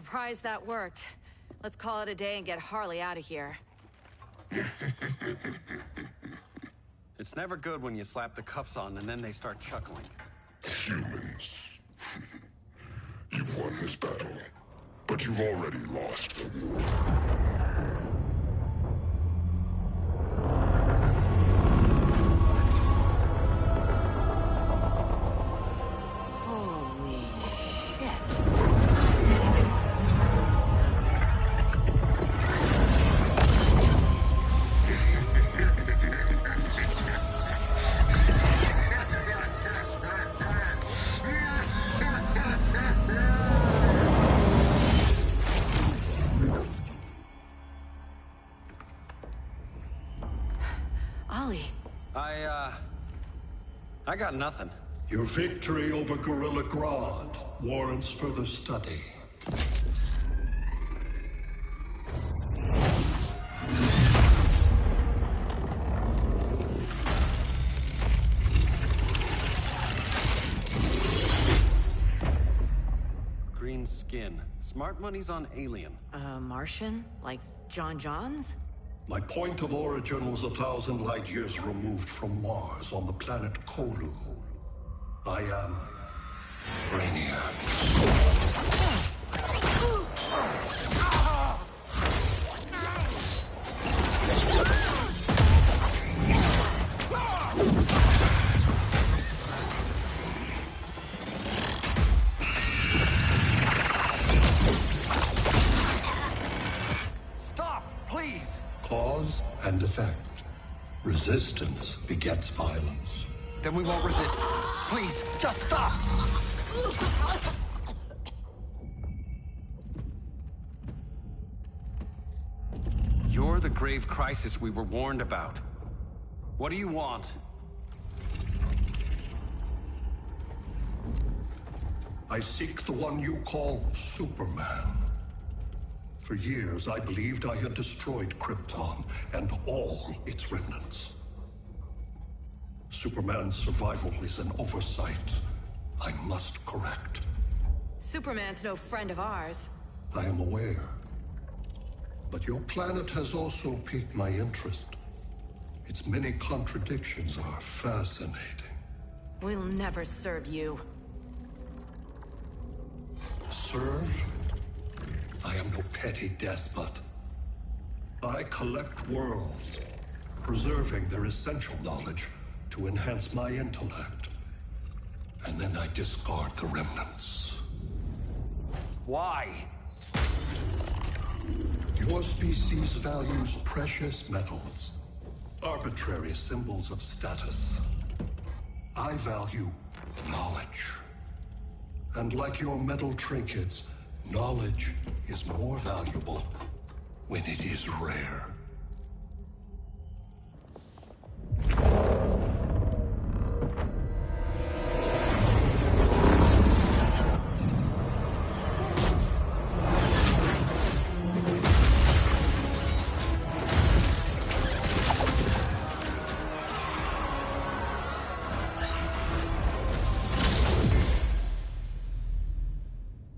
surprised that worked. Let's call it a day and get Harley out of here. It's never good when you slap the cuffs on and then they start chuckling. Humans. You've won this battle, but you've already lost. Holy shit. Ollie. I got nothing. Your victory over Gorilla Grodd warrants further study. Green skin. Smart money's on alien. Martian? Like John Johns? My point of origin was 1,000 light years removed from Mars on the planet Kolu. I am Brainiac. Stop, please! Cause and effect. Resistance begets violence. Then we won't resist. Please, just stop! You're the grave crisis we were warned about. What do you want? I seek the one you call Superman. For years, I believed I had destroyed Krypton and all its remnants. Superman's survival is an oversight I must correct. Superman's no friend of ours. I am aware. But your planet has also piqued my interest. Its many contradictions are fascinating. We'll never serve you. Serve? I am no petty despot. I collect worlds, preserving their essential knowledge to enhance my intellect. And then I discard the remnants. Why? Your species values precious metals, arbitrary symbols of status. I value knowledge. And like your metal trinkets, knowledge is more valuable when it is rare.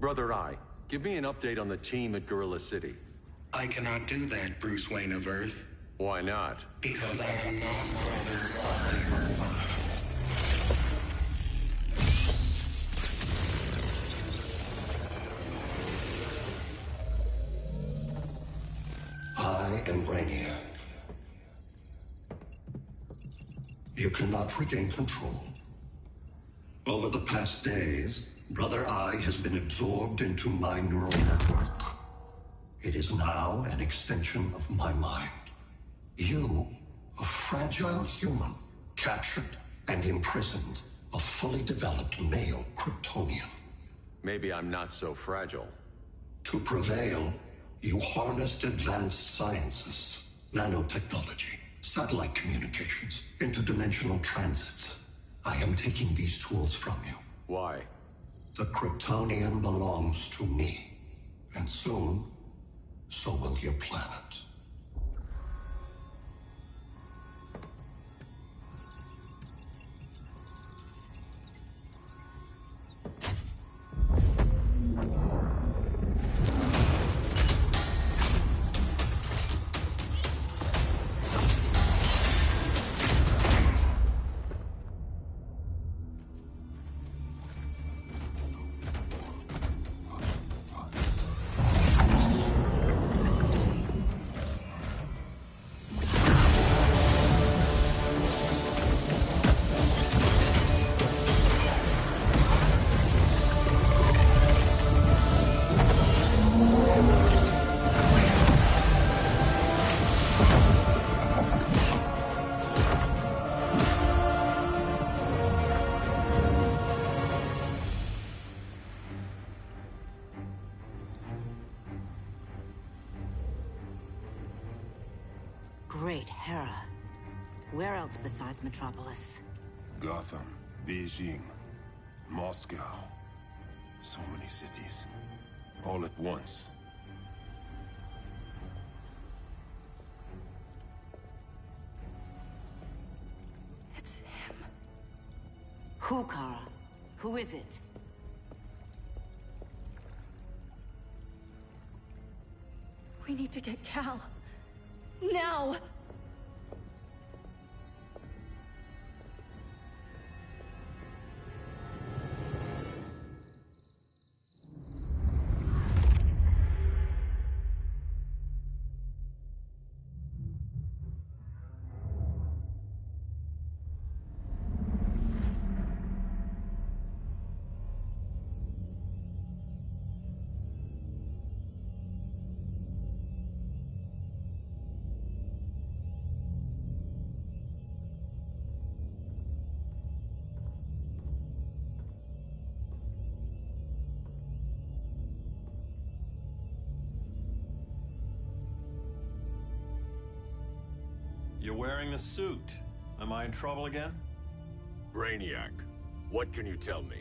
Brother Eye, give me an update on the team at Gorilla City. I cannot do that, Bruce Wayne of Earth. Why not? Because I am not Brother Eye. I am Brainiac. You cannot regain control. Over the past days, Brother Eye has been absorbed into my neural network. It is now an extension of my mind. You, a fragile human, captured and imprisoned a fully developed male Kryptonian. Maybe I'm not so fragile. To prevail, you harnessed advanced sciences, nanotechnology, satellite communications, interdimensional transit. I am taking these tools from you. Why? The Kryptonian belongs to me. And soon, so will your planet. Great Hera. Where else besides Metropolis? Gotham, Beijing, Moscow. So many cities. All at once. It's him. Who, Kara? Who is it? We need to get Cal. Now! You're wearing the suit. Am I in trouble again? Brainiac, what can you tell me?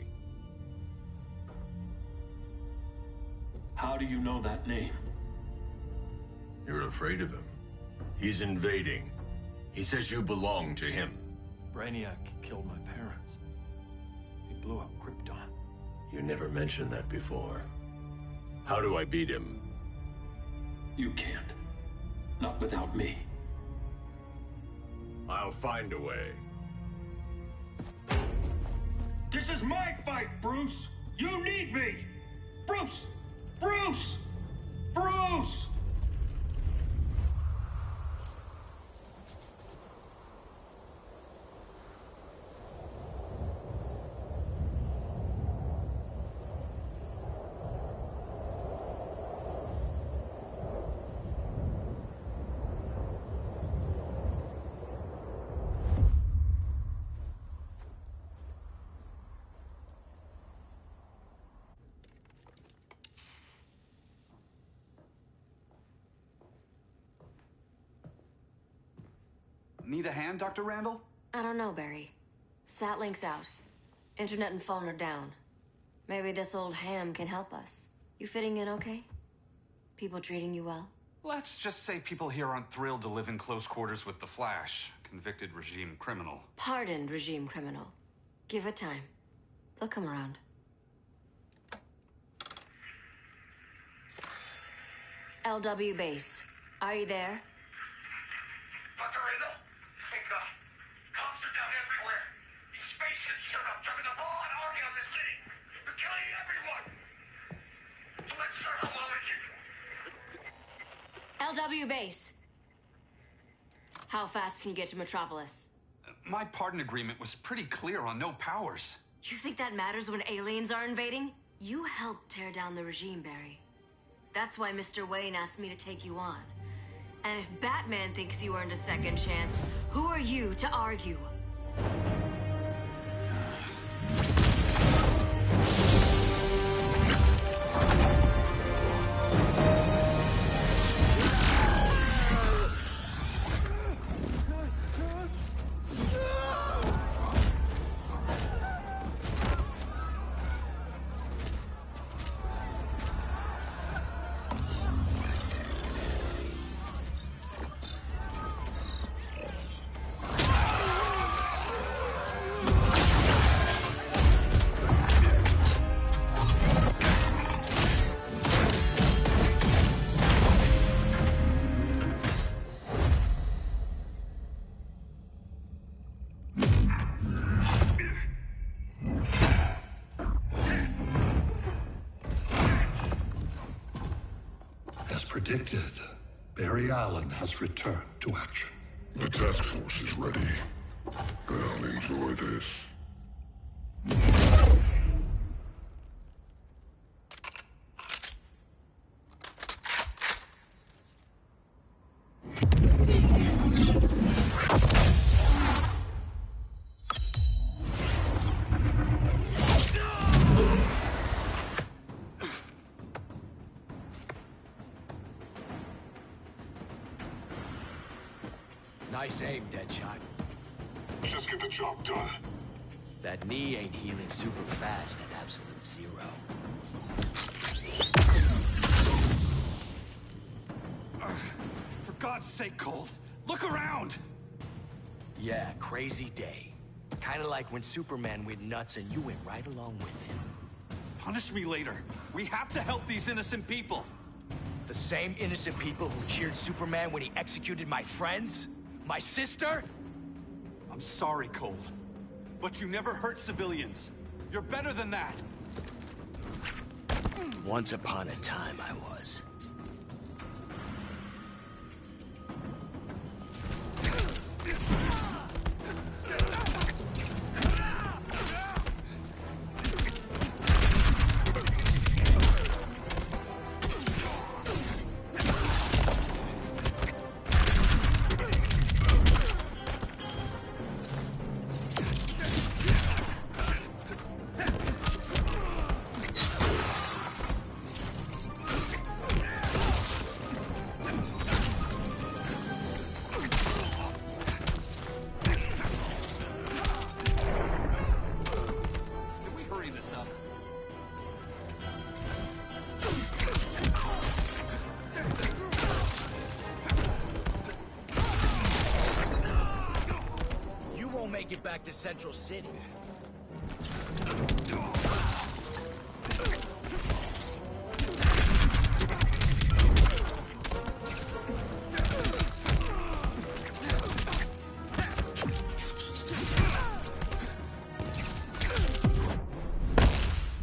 How do you know that name? You're afraid of him. He's invading. He says you belong to him. Brainiac killed my parents. He blew up Krypton. You never mentioned that before. How do I beat him? You can't. Not without me. I'll find a way. This is my fight, Bruce! You need me! Bruce! Bruce! Bruce! Need a hand, Dr. Randall? I don't know, Barry. Satlink's out. Internet and phone are down. Maybe this old ham can help us. You fitting in okay? People treating you well? Let's just say people here aren't thrilled to live in close quarters with the Flash, convicted regime criminal. Pardoned regime criminal. Give it time. They'll come around. LW base. Are you there? Dr. Randall? Hey, cops are down everywhere. These spaceships showed up, dropping the ball and army on the city. They're killing everyone. So let's start a LW base. How fast can you get to Metropolis? My pardon agreement was pretty clear on no powers. You think that matters when aliens are invading? You helped tear down the regime, Barry. That's why Mr. Wayne asked me to take you on. And if Batman thinks you earned a second chance, who are you to argue? Predicted, Barry Allen has returned to action. The task force is ready. I'll enjoy this. Nice aim, Deadshot. Just get the job done. That knee ain't healing super fast at absolute zero. For God's sake, Cold, look around! Yeah, crazy day. Kinda like when Superman went nuts and you went right along with him. Punish me later. We have to help these innocent people. The same innocent people who cheered Superman when he executed my friends? My sister? I'm sorry, Cold. But you never hurt civilians. You're better than that. Once upon a time, I was. Get back to Central City.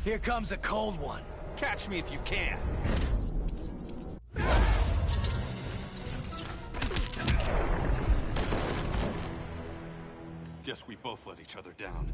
Here comes a cold one. Catch me if you can. Guess we both let each other down.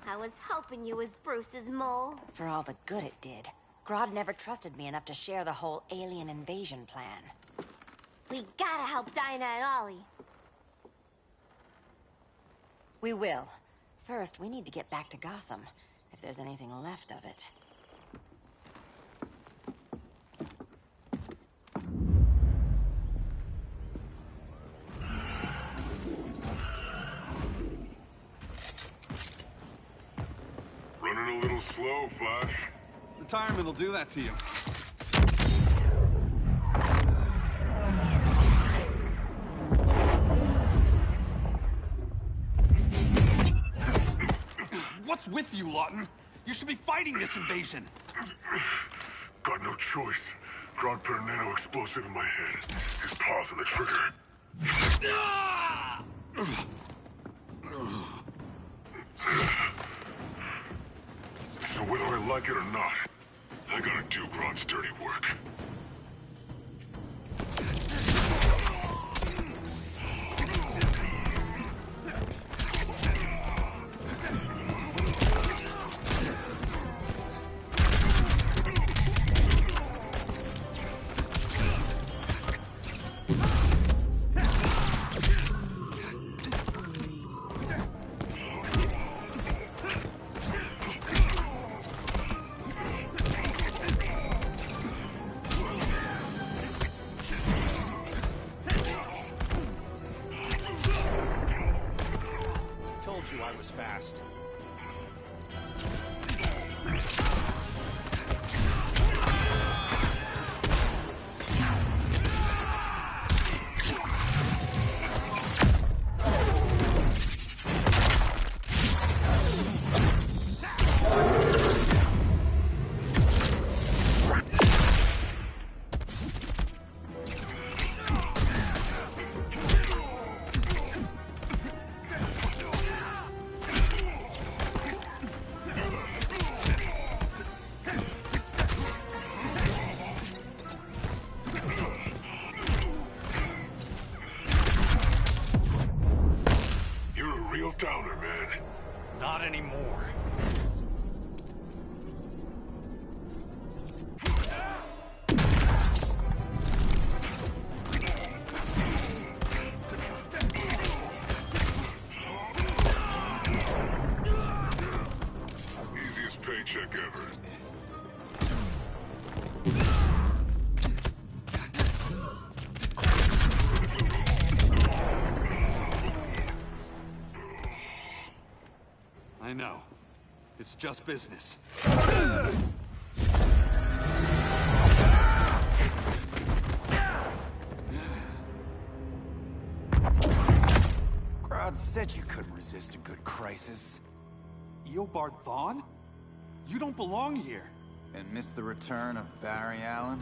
I was hoping you was Bruce's mole. For all the good it did. Grodd never trusted me enough to share the whole alien invasion plan. We gotta help Dinah and Ollie. We will. First, we need to get back to Gotham, if there's anything left of it. Running a little slow, Flash. Retirement will do that to you. What's with you, Lawton? You should be fighting this invasion. Got no choice. Grodd put a nano explosive in my head. His paws on the trigger. So whether I like it or not, I gotta do Grodd's dirty work. I was fast. downer, man. Not anymore. Easiest paycheck ever. I know. It's just business. Crowd said you couldn't resist a good crisis. Eobard Thawne? You don't belong here. And miss the return of Barry Allen?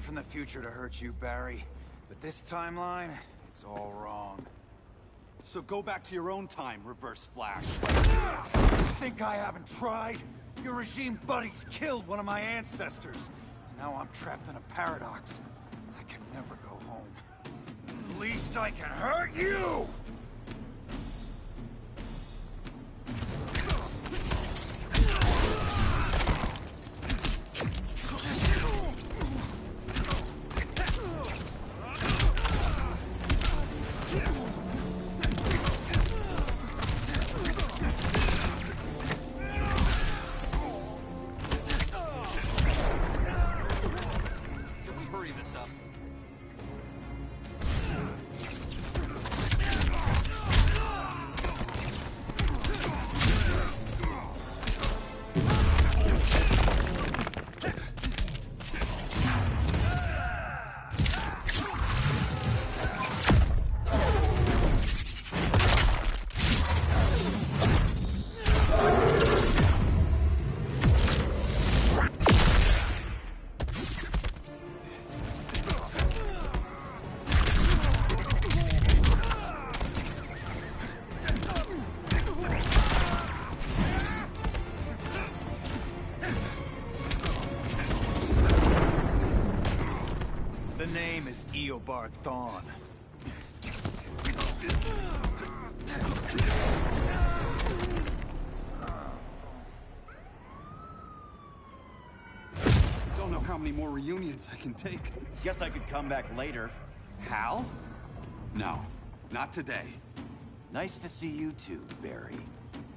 From the future to hurt you, Barry. But this timeline, it's all wrong. So go back to your own time, Reverse Flash. Think I haven't tried? Your regime buddies killed one of my ancestors. Now I'm trapped in a paradox. I can never go home. At least I can hurt you! The name is Eobard Thawne. Don't know how many more reunions I can take. Guess I could come back later. Hal? No, not today. Nice to see you too, Barry.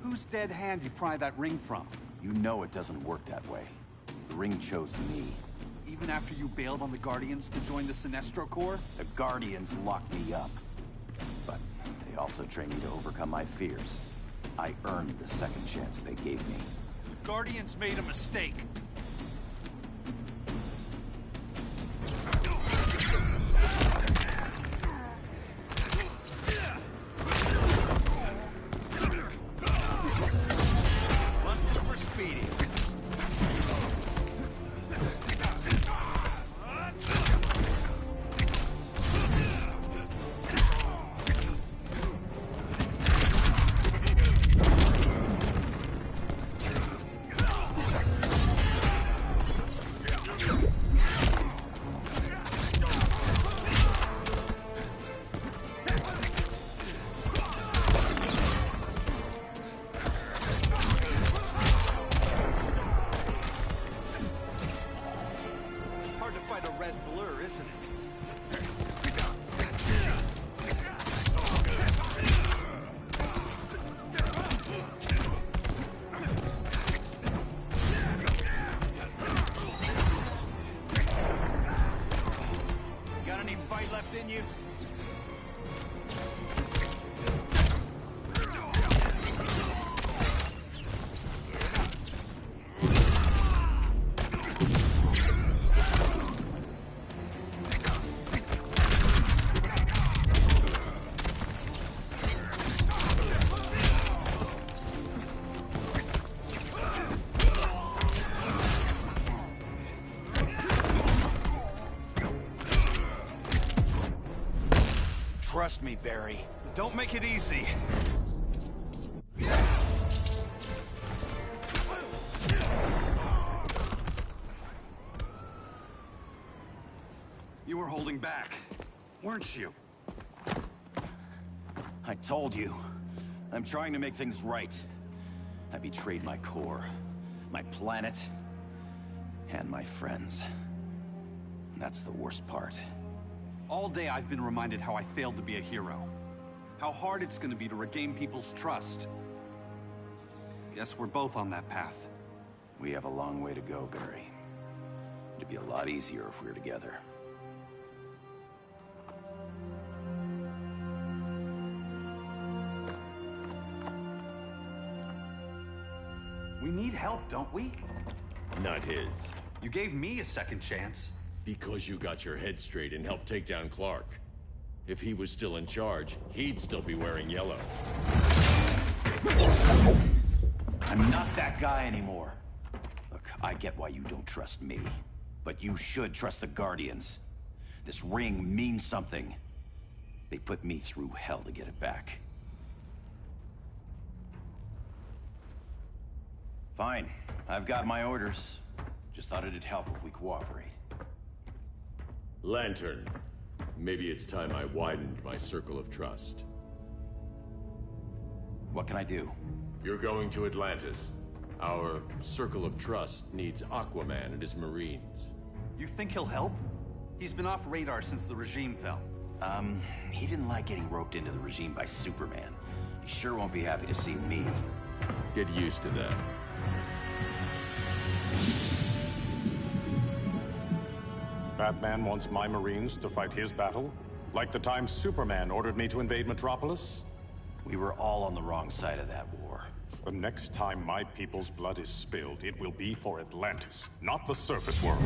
Whose dead hand you pry that ring from? You know it doesn't work that way. The ring chose me. Even after you bailed on the Guardians to join the Sinestro Corps? The Guardians locked me up. But they also trained me to overcome my fears. I earned the second chance they gave me. The Guardians made a mistake. Trust me, Barry. Don't make it easy. You were holding back, weren't you? I told you. I'm trying to make things right. I betrayed my core, my planet, and my friends. That's the worst part. All day I've been reminded how I failed to be a hero. How hard it's gonna be to regain people's trust. Guess we're both on that path. We have a long way to go, Barry. It'd be a lot easier if we were together. We need help, don't we? Not his. You gave me a second chance. Because you got your head straight and helped take down Clark. If he was still in charge, he'd still be wearing yellow. I'm not that guy anymore. Look, I get why you don't trust me. But you should trust the Guardians. This ring means something. They put me through hell to get it back. Fine. I've got my orders. Just thought it'd help if we cooperate. Lantern. Maybe it's time I widened my circle of trust. What can I do? You're going to Atlantis. Our circle of trust needs Aquaman and his Marines. You think he'll help? He's been off radar since the regime fell. He didn't like getting roped into the regime by Superman. He sure won't be happy to see me. Get used to that. Batman wants my Marines to fight his battle? Like the time Superman ordered me to invade Metropolis? We were all on the wrong side of that war. The next time my people's blood is spilled, it will be for Atlantis, not the surface world.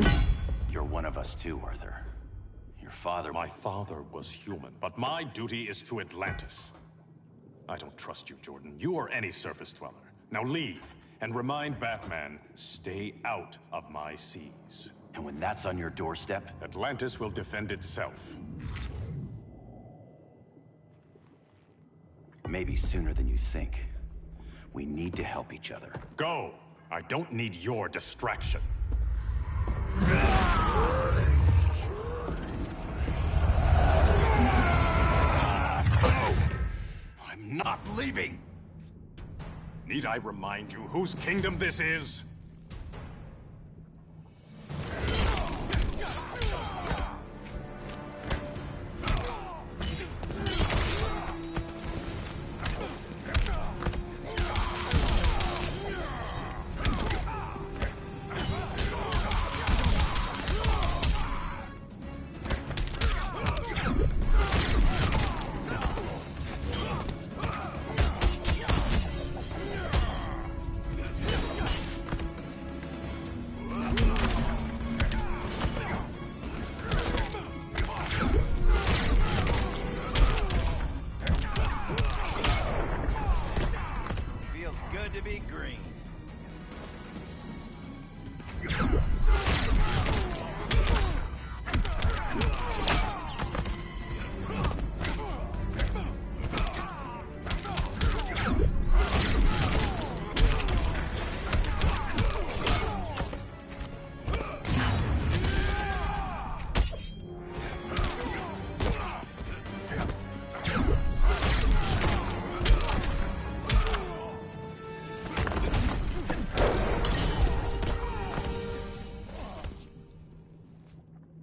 You're one of us too, Arthur. Your father... My father was human, but my duty is to Atlantis. I don't trust you, Jordan. You or any surface dweller. Now leave, and remind Batman, stay out of my seas. And when that's on your doorstep? Atlantis will defend itself. Maybe sooner than you think. We need to help each other. Go! I don't need your distraction. I'm not leaving! Need I remind you whose kingdom this is?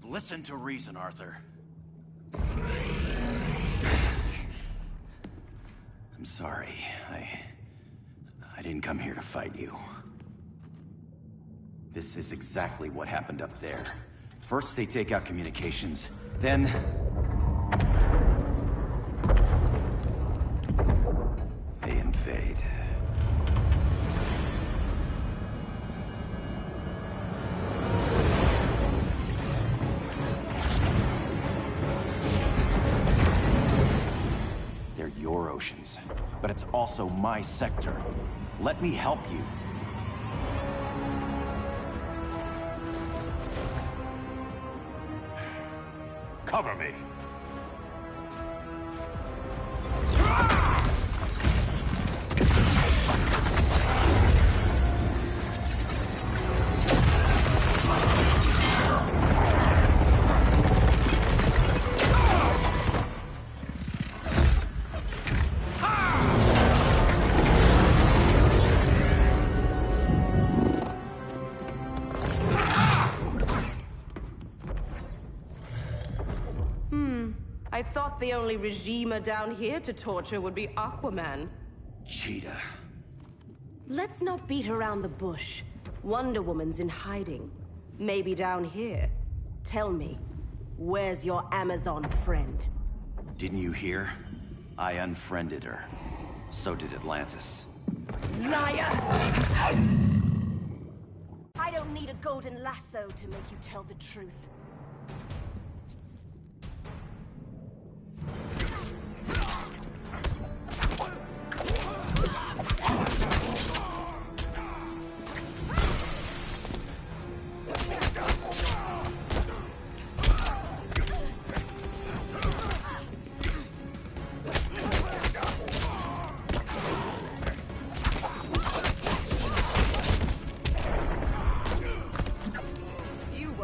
Listen to reason, Arthur. I'm sorry. I didn't come here to fight you. This is exactly what happened up there. First they take out communications, then... they invade. But it's also my sector. Let me help you. Cover me. thought the only regimer down here to torture would be Aquaman. Cheetah. Let's not beat around the bush. Wonder Woman's in hiding. Maybe down here. Tell me, where's your Amazon friend? Didn't you hear? I unfriended her. So did Atlantis. Liar! I don't need a golden lasso to make you tell the truth.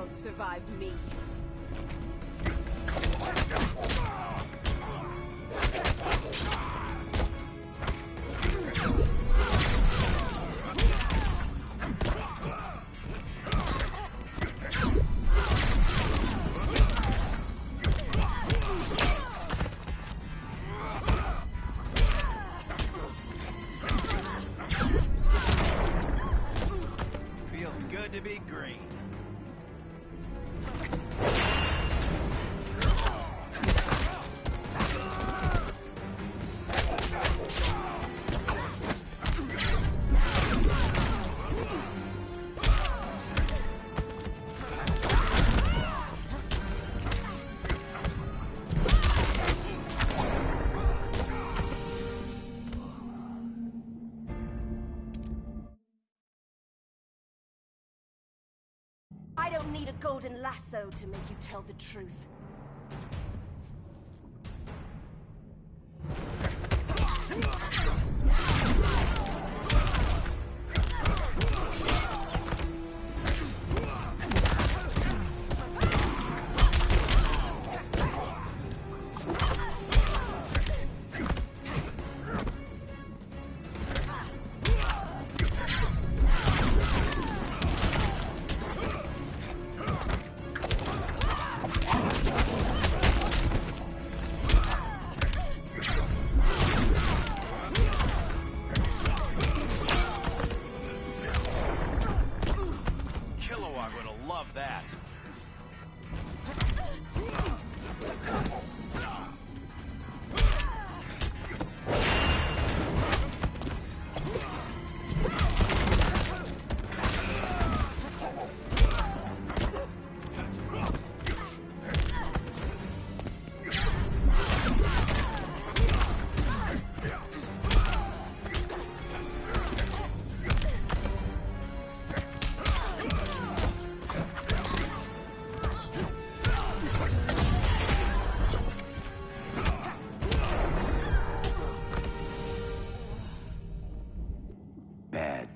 Survive me. Feels good to be green. I don't need a golden lasso to make you tell the truth.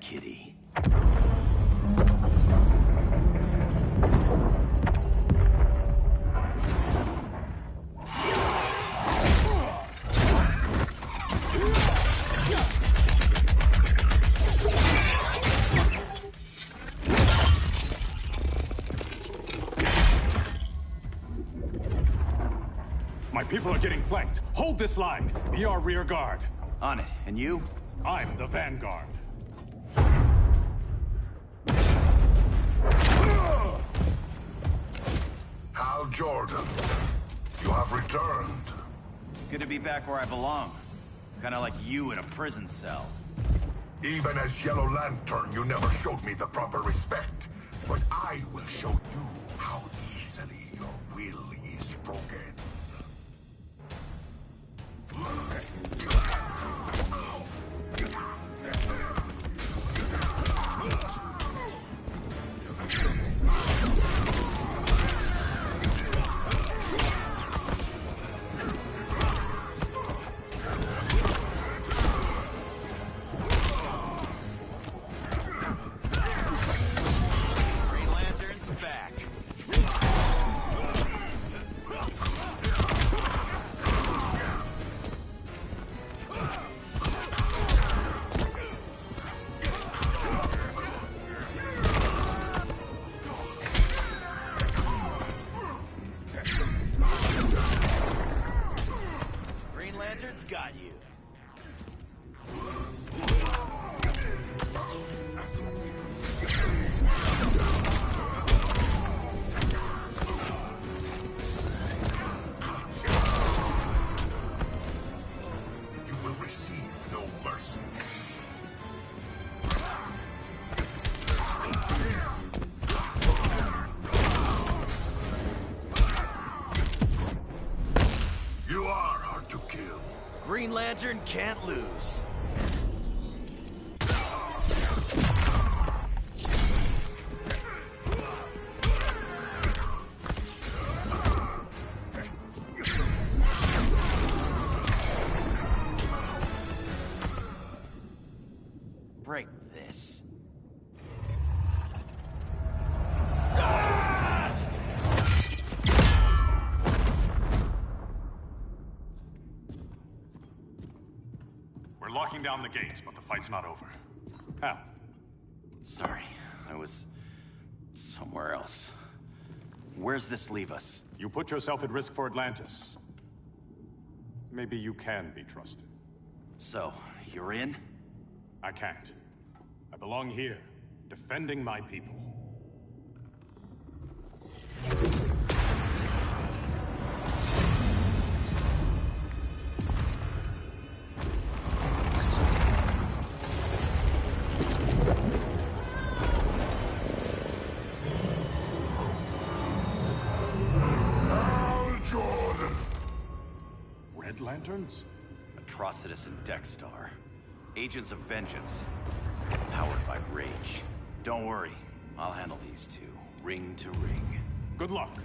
Kitty. My people are getting flanked. Hold this line. Be our rear guard. On it. And you? I'm the vanguard. Hal Jordan, you have returned. Good to be back where I belong. Kinda like you in a prison cell. Even as Yellow Lantern, you never showed me the proper respect. But I will show you how easily your will is broken. Lantern can't lose. Break this. We're locking down the gates, but the fight's not over. How? Sorry, I was somewhere else. Where's this leave us? You put yourself at risk for Atlantis. Maybe you can be trusted. So, you're in? I can't. I belong here, defending my people. Hal Jordan! Red Lanterns? Atrocitus and Dexstar. Agents of Vengeance. Powered by rage. Don't worry, I'll handle these two, ring to ring. Good luck.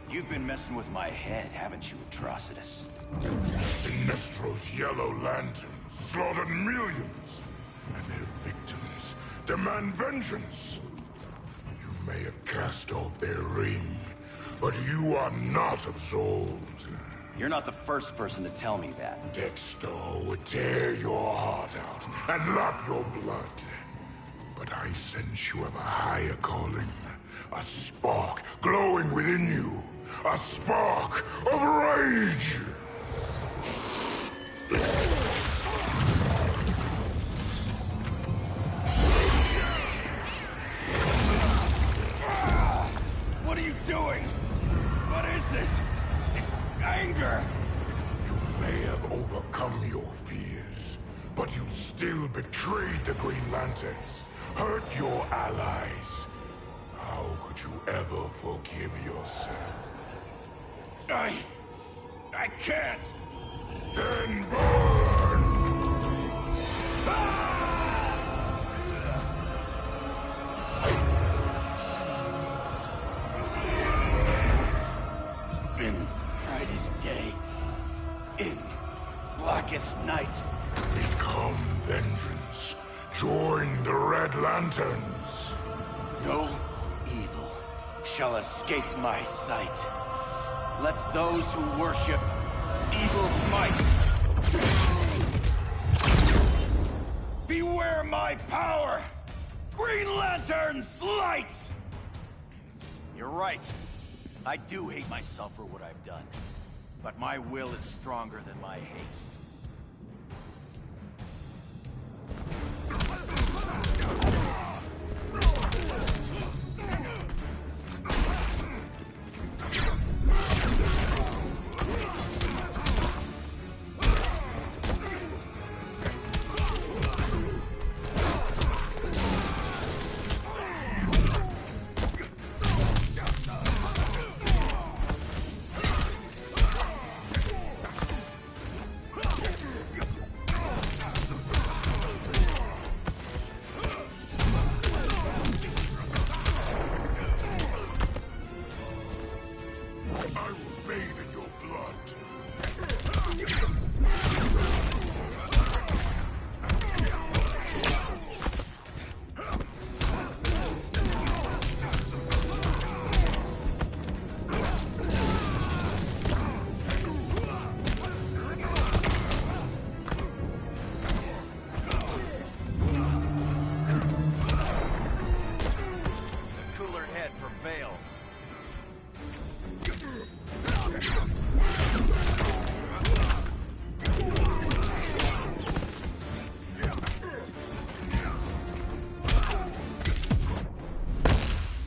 You've been messing with my head, haven't you, Atrocitus? Sinestro's Yellow Lanterns slaughtered millions, and their victims demand vengeance. You may have cast off their ring, but you are not absolved. You're not the first person to tell me that. Dexter would tear your heart out and lap your blood. But I sense you have a higher calling. A spark glowing within you. A spark of rage! What are you doing? What is this? It's anger! You may have overcome your fears, but you still betrayed the Green Lanterns, hurt your allies. How could you ever forgive yourself? I can't! Then burn! In brightest day, in blackest night. Become vengeance. Join the Red Lanterns. No evil shall escape my sight. Let those who worship evil's might beware my power! Green Lantern's light! You're right. I do hate myself for what I've done. But my will is stronger than my hate.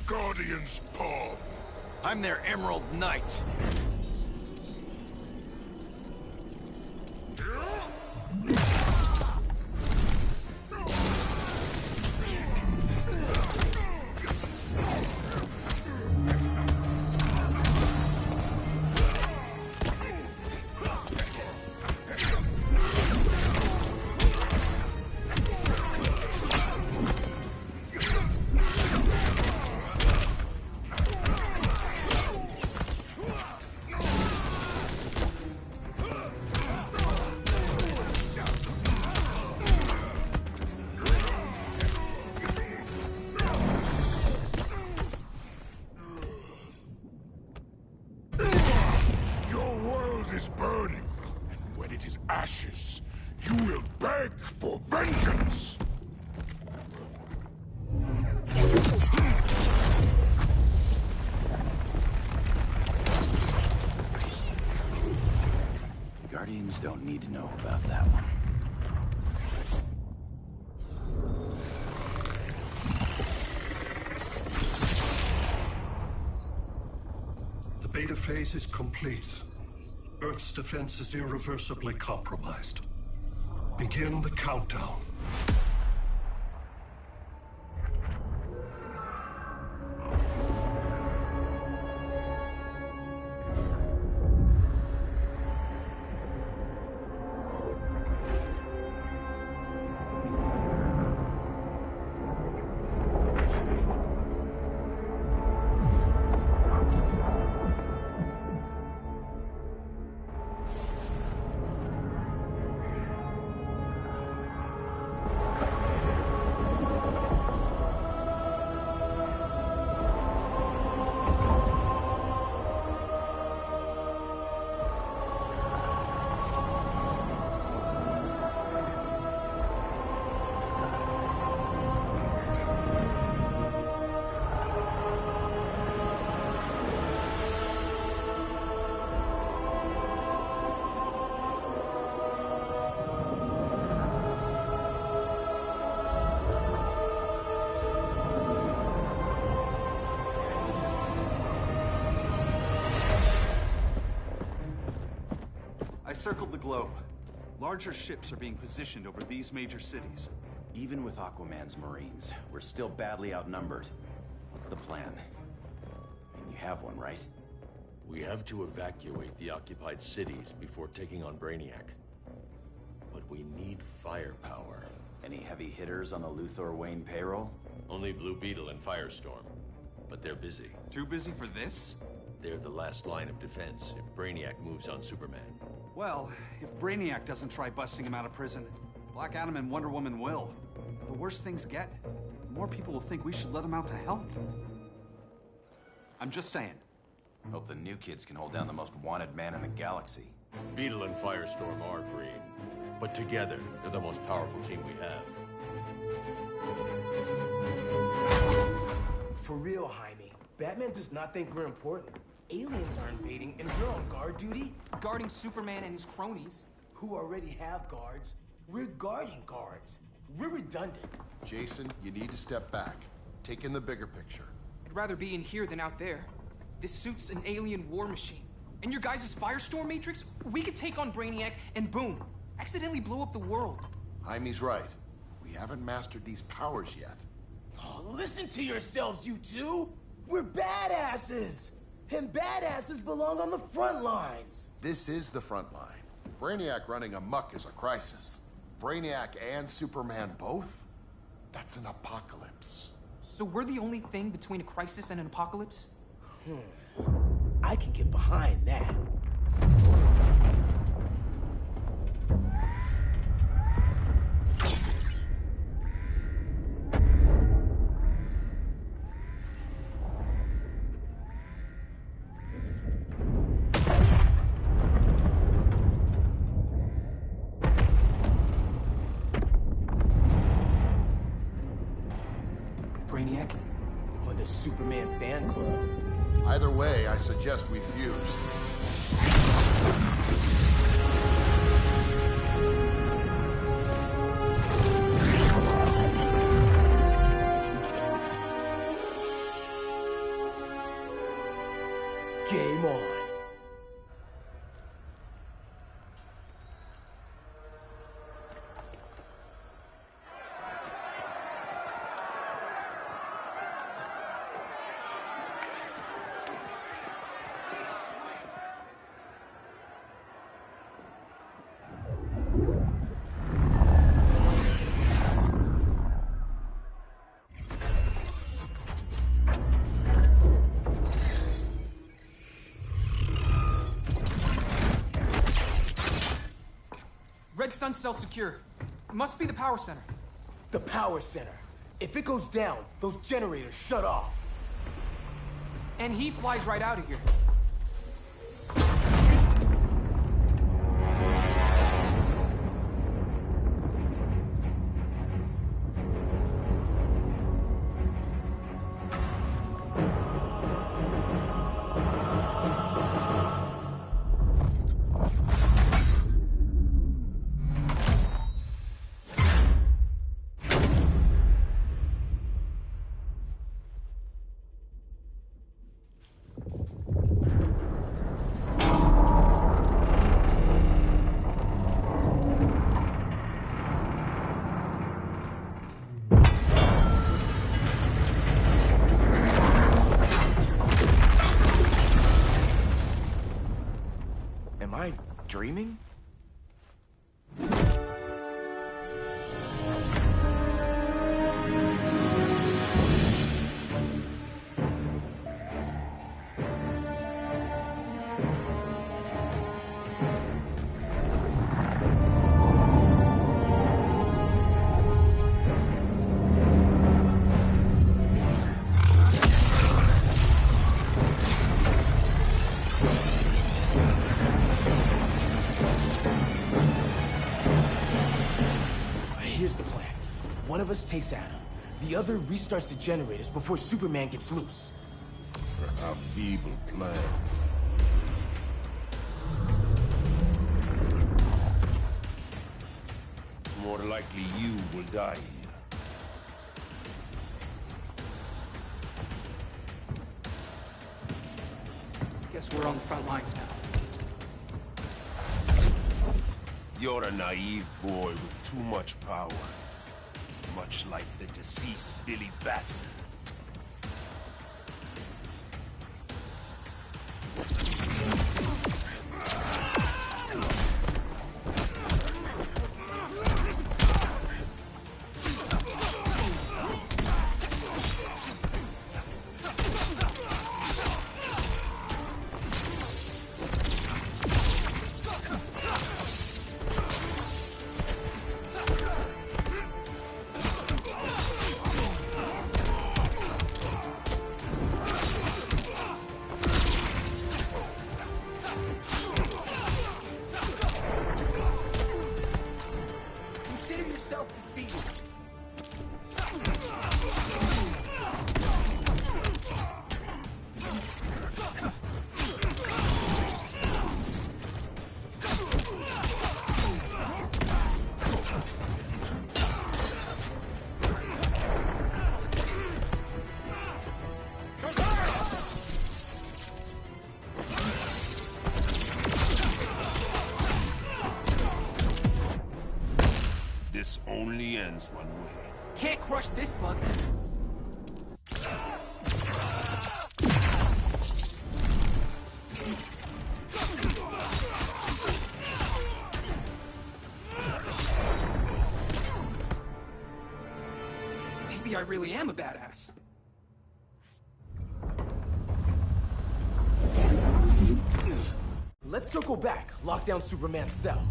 Guardian's paw. I'm their Emerald Knight. it is ashes, you will beg for vengeance! The Guardians don't need to know about that one. The beta phase is complete. Earth's defense is irreversibly compromised. Begin the countdown. I circled the globe. Larger ships are being positioned over these major cities. Even with Aquaman's Marines, we're still badly outnumbered. What's the plan? And you have one, right? We have to evacuate the occupied cities before taking on Brainiac. But we need firepower. Any heavy hitters on the Luthor Wayne payroll? Only Blue Beetle and Firestorm. But they're busy. Too busy for this? They're the last line of defense if Brainiac moves on Superman. Well, if Brainiac doesn't try busting him out of prison, Black Adam and Wonder Woman will. The worse things get, the more people will think we should let him out to help. I'm just saying. Hope the new kids can hold down the most wanted man in the galaxy. Beetle and Firestorm are green, but together, they're the most powerful team we have. For real, Jaime, Batman does not think we're important. Aliens are invading, and we're on guard duty? Guarding Superman and his cronies. Who already have guards. We're guarding guards. We're redundant. Jason, you need to step back. Take in the bigger picture. I'd rather be in here than out there. This suit's an alien war machine. And your guys' Firestorm Matrix, we could take on Brainiac and boom, accidentally blow up the world. Jaime's right. We haven't mastered these powers yet. Oh, listen to yourselves, you two! We're badasses! And badasses belong on the front lines! This is the front line. Brainiac running amok is a crisis. Brainiac and Superman both? That's an apocalypse. So we're the only thing between a crisis and an apocalypse? I can get behind that. Brainiac? Or the Superman fan club? Either way, I suggest we fuse. Game on. Red Sun cell secure. It must be the power center. The power center. If it goes down, those generators shut off. And he flies right out of here. dreaming? Here's the plan. One of us takes Adam. The other restarts the generators before Superman gets loose. A feeble plan. It's more likely you will die here. Guess we're on the front lines now. You're a naive boy with too much power. Much like the deceased Billy Batson. Consider yourself defeated. This only ends one way. Can't crush this bug. Maybe I really am a badass. Let's circle back, lock down Superman's cell.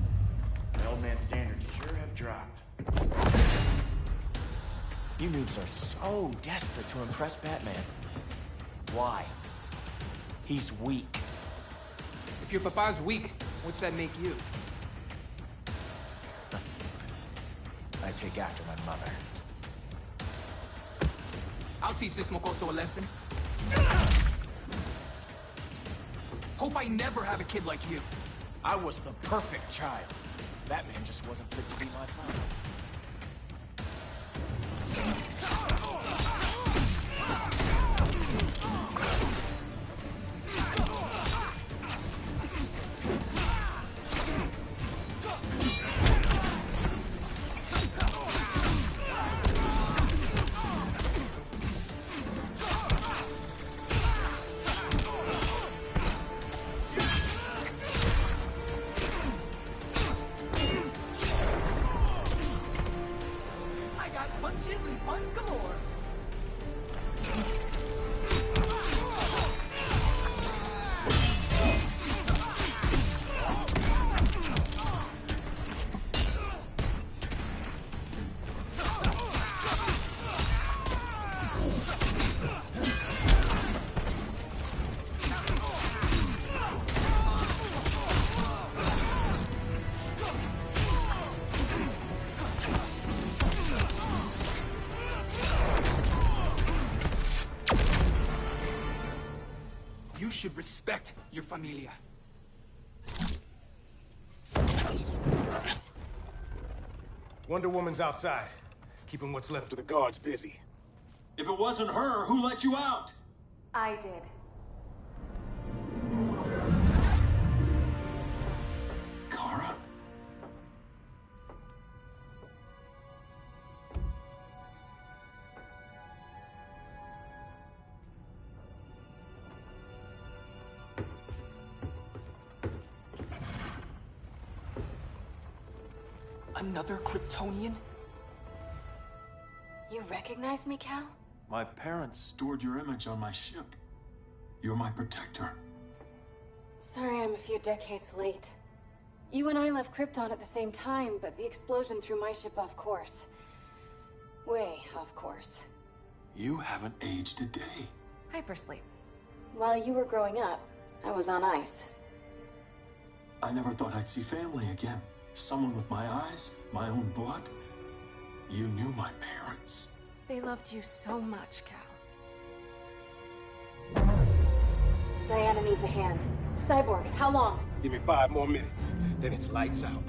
The old man standards sure have dropped. You noobs are so desperate to impress Batman. Why? He's weak. If your papa's weak, what's that make you? I take after my mother. I'll teach this mocoso a lesson. Hope I never have a kid like you. I was the perfect child. Batman just wasn't fit to be my father. Punches and punch galore. You should respect your familia. Wonder Woman's outside, keeping what's left of the guards busy. If it wasn't her, who let you out? I did. Kara? Another Kryptonian? You recognize me, Cal? My parents stored your image on my ship. You're my protector. Sorry I'm a few decades late. You and I left Krypton at the same time, but the explosion threw my ship off course. Way off course. You haven't aged a day. Hypersleep. While you were growing up, I was on ice. I never thought I'd see family again. Someone with my eyes, my own blood. You knew my parents. They loved you so much, Cal. Diana needs a hand. Cyborg, how long? Give me 5 more minutes, then it's lights out.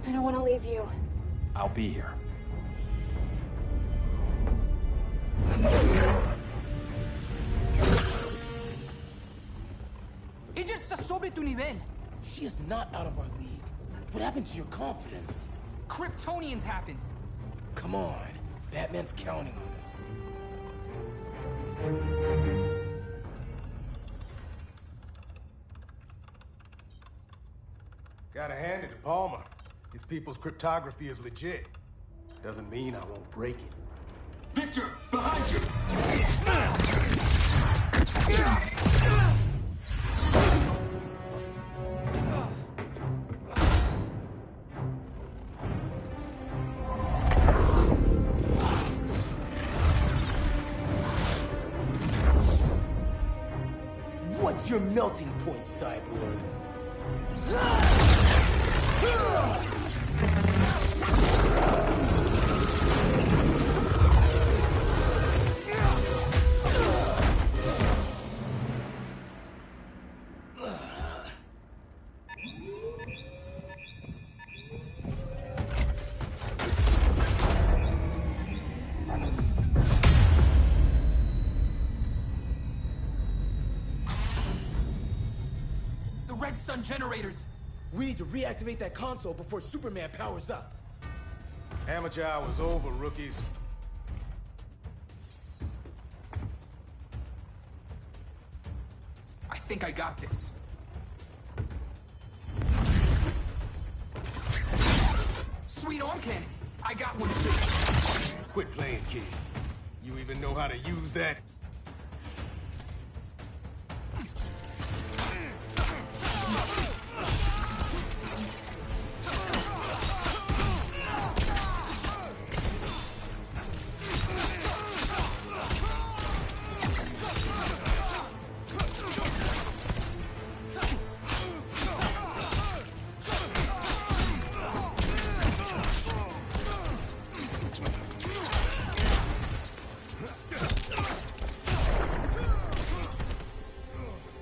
I don't want to leave you. I'll be here. Ella está sobre tu nivel. She is not out of our league. What happened to your confidence? Kryptonians happen. Come on. Batman's counting on us. Gotta hand it to Palmer. His people's cryptography is legit. Doesn't mean I won't break it. Victor, behind you! What's your melting point, Cyborg? Red Sun generators! We need to reactivate that console before Superman powers up. Amateur hour's over, rookies. I think I got this. Sweet arm cannon! I got one too. Quit playing, kid. You even know how to use that?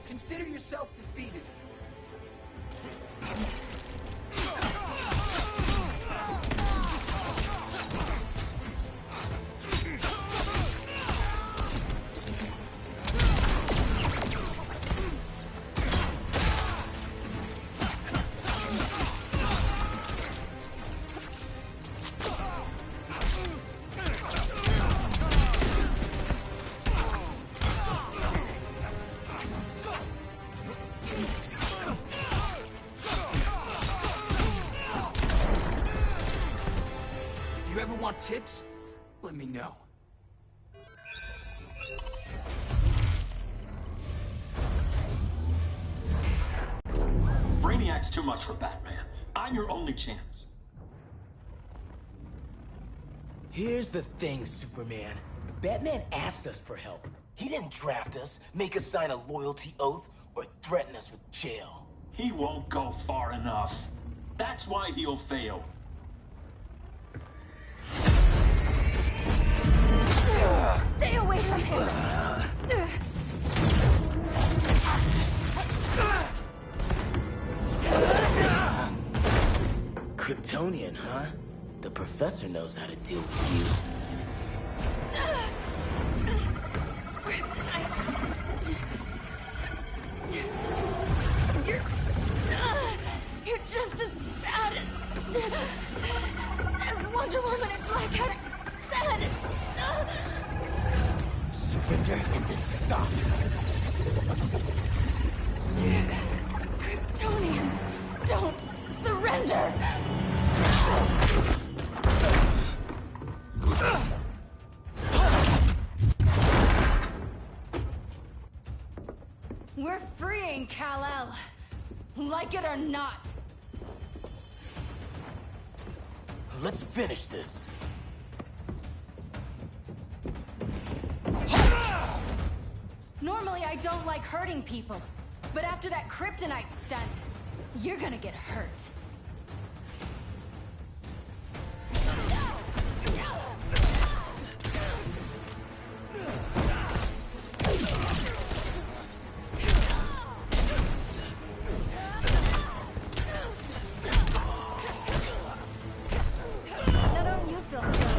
Consider yourself defeated. If you ever want tips, let me know. Brainiac's too much for Batman. I'm your only chance. Here's the thing, Superman. Batman asked us for help. He didn't draft us, make us sign a loyalty oath, or threaten us with jail. He won't go far enough. That's why he'll fail. Stay away from him! Kryptonian, huh? The professor knows how to deal with you. You're just as bad as Wonder Woman and Black Cat said. Surrender and this stops. Kryptonians don't surrender! We're freeing Kal-El. Like it or not. Let's finish this. Normally I don't like hurting people, but after that kryptonite stunt, you're gonna get hurt. Now don't you feel silly?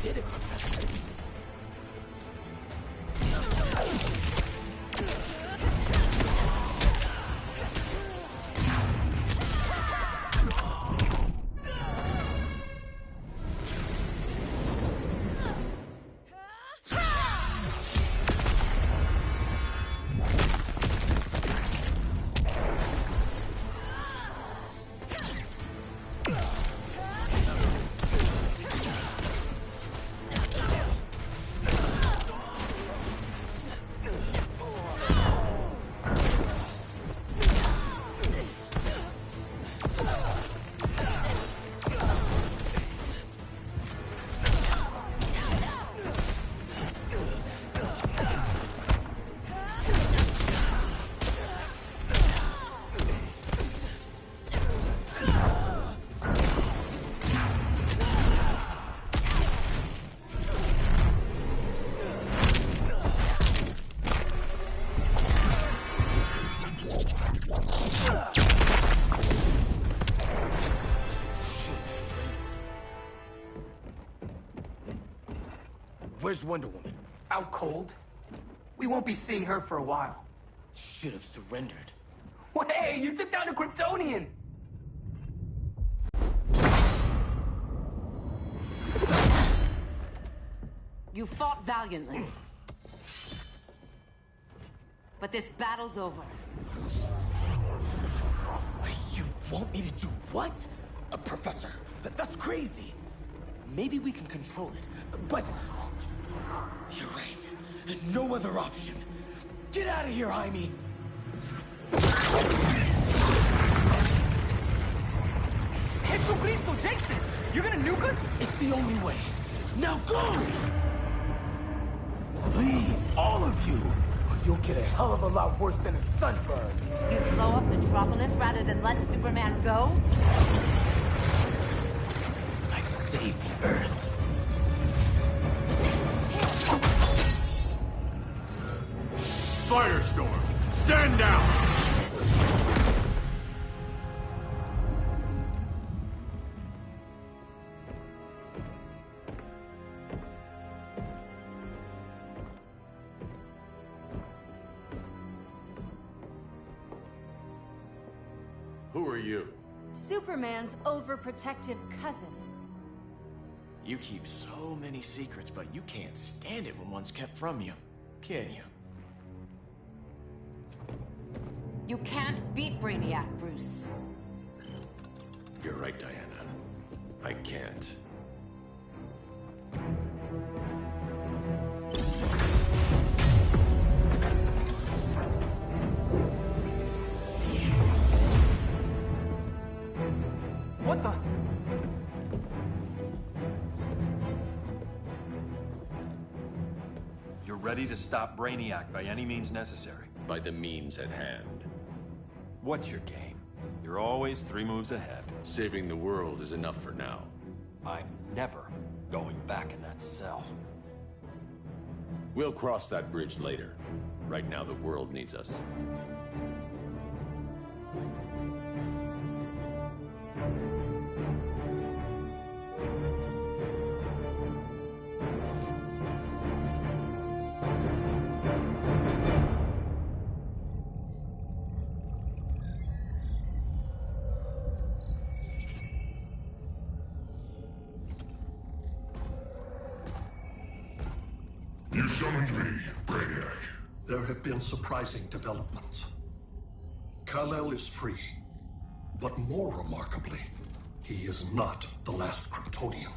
Did it, Professor. Where's Wonder Woman? Out cold? We won't be seeing her for a while. Should have surrendered. Well, hey, you took down a Kryptonian! You fought valiantly. But this battle's over. You want me to do what? Professor, that's crazy. Maybe we can control it, but... You're right. No other option. Get out of here, Jaime! Jesucristo, Jason! You're gonna nuke us? It's the only way. Now go! Leave, all of you, or you'll get a hell of a lot worse than a sunburn. You blow up Metropolis rather than let Superman go? I'd save the Earth. Firestorm, stand down! Who are you? Superman's overprotective cousin. You keep so many secrets, but you can't stand it when one's kept from you, can you? You can't beat Brainiac, Bruce. You're right, Diana. I can't. What the? You're ready to stop Brainiac by any means necessary. By the means at hand. What's your game? You're always 3 moves ahead. Saving the world is enough for now. I'm never going back in that cell. We'll cross that bridge later. Right now, the world needs us. You summoned me, Brainiac. There have been surprising developments. Kal-El is free, but more remarkably, he is not the last Kryptonian.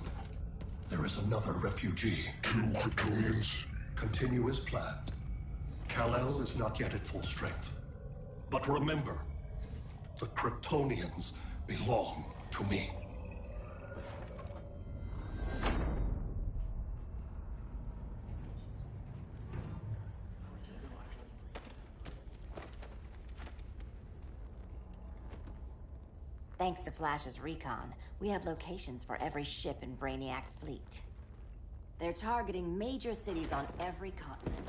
There is another refugee. 2 Kryptonians? Continue as planned. Kal-El is not yet at full strength. But remember, the Kryptonians belong to me. Thanks to Flash's recon, we have locations for every ship in Brainiac's fleet. They're targeting major cities on every continent.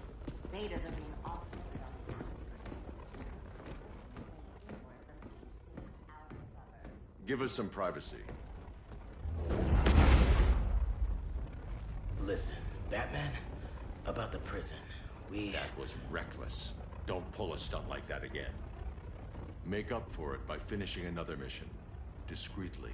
Betas are being offloaded on the Give us some privacy. Listen, Batman, about the prison, That was reckless. Don't pull a stunt like that again. Make up for it by finishing another mission. Discreetly.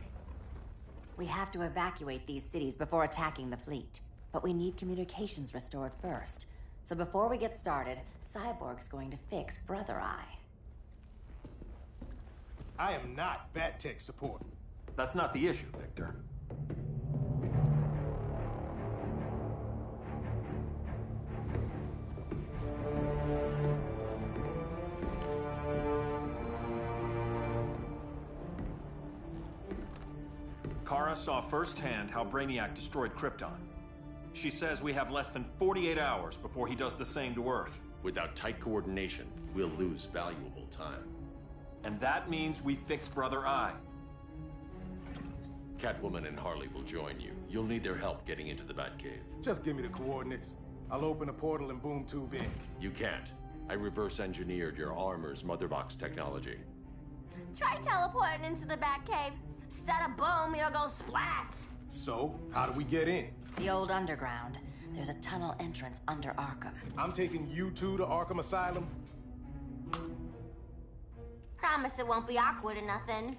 We have to evacuate these cities before attacking the fleet. But we need communications restored first. So before we get started, Cyborg's going to fix Brother Eye. I am not Bat-Tech support. That's not the issue, Victor. Kara saw firsthand how Brainiac destroyed Krypton. She says we have less than 48 hours before he does the same to Earth. Without tight coordination, we'll lose valuable time. And that means we fix Brother Eye. Catwoman and Harley will join you. You'll need their help getting into the Batcave. Just give me the coordinates. I'll open a portal and boom tube in. You can't. I reverse engineered your armor's motherbox technology. Try teleporting into the Batcave. Instead of boom, it'll go splat. So, how do we get in? The old underground. There's a tunnel entrance under Arkham. I'm taking you two to Arkham Asylum. Promise it won't be awkward or nothing.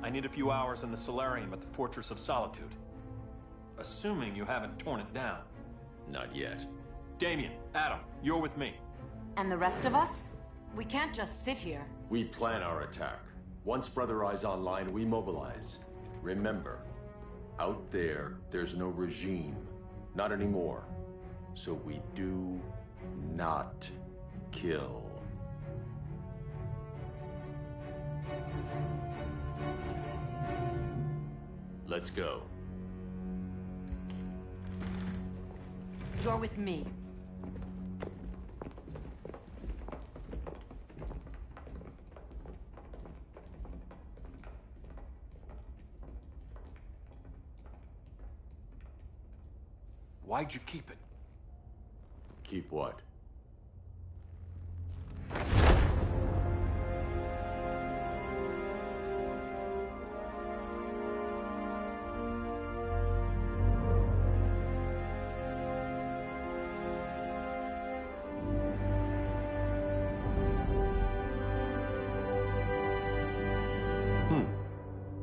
I need a few hours in the solarium at the Fortress of Solitude. Assuming you haven't torn it down. Not yet. Damien, Adam, you're with me. And the rest of us? We can't just sit here. We plan our attack. Once Brother Eye's online, we mobilize. Remember, out there's no regime. Not anymore. So we do not kill. Let's go. You're with me. Why'd you keep it? Keep what?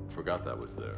Forgot that was there.